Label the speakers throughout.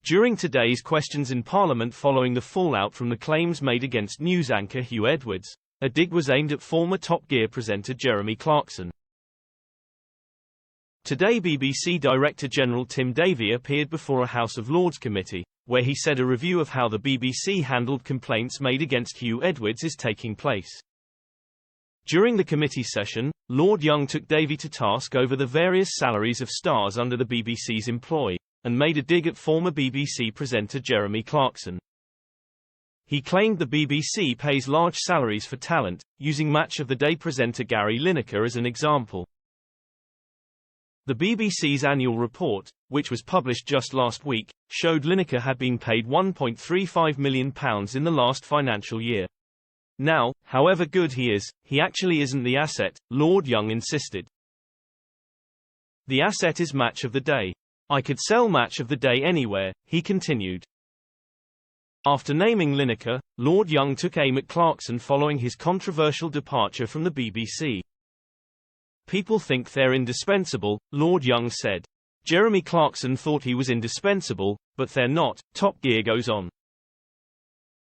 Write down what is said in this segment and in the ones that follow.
Speaker 1: During today's questions in Parliament following the fallout from the claims made against news anchor Huw Edwards, a dig was aimed at former Top Gear presenter Jeremy Clarkson. Today BBC Director General Tim Davie appeared before a House of Lords committee, where he said a review of how the BBC handled complaints made against Huw Edwards is taking place. During the committee session, Lord Young took Davie to task over the various salaries of stars under the BBC's employ, and made a dig at former BBC presenter Jeremy Clarkson. He claimed the BBC pays large salaries for talent, using Match of the Day presenter Gary Lineker as an example. The BBC's annual report, which was published just last week, showed Lineker had been paid £1.35 million in the last financial year. Now, however good he is, he actually isn't the asset, Lord Young insisted. The asset is Match of the Day. I could sell Match of the Day anywhere, he continued. After naming Lineker, Lord Young took aim at Clarkson following his controversial departure from the BBC. People think they're indispensable, Lord Young said. Jeremy Clarkson thought he was indispensable, but they're not, Top Gear goes on.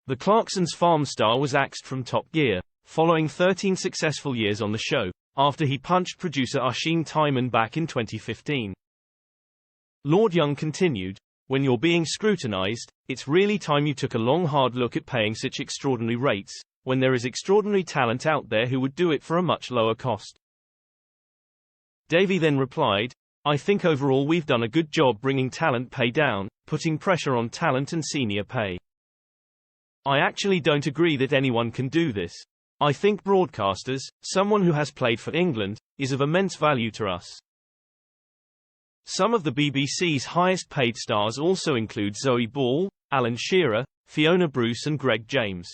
Speaker 1: The Clarkson's farm star was axed from Top Gear, following 13 successful years on the show, after he punched producer Oisin Tymon back in 2015. Lord Young continued, when you're being scrutinized, it's really time you took a long hard look at paying such extraordinary rates, when there is extraordinary talent out there who would do it for a much lower cost. Davie then replied, I think overall we've done a good job bringing talent pay down, putting pressure on talent and senior pay. I actually don't agree that anyone can do this. I think broadcasters, someone who has played for England, is of immense value to us. Some of the BBC's highest paid stars also include Zoe Ball, Alan Shearer, Fiona Bruce and Greg James.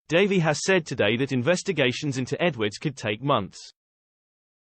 Speaker 1: Davie has said today that investigations into Edwards could take months.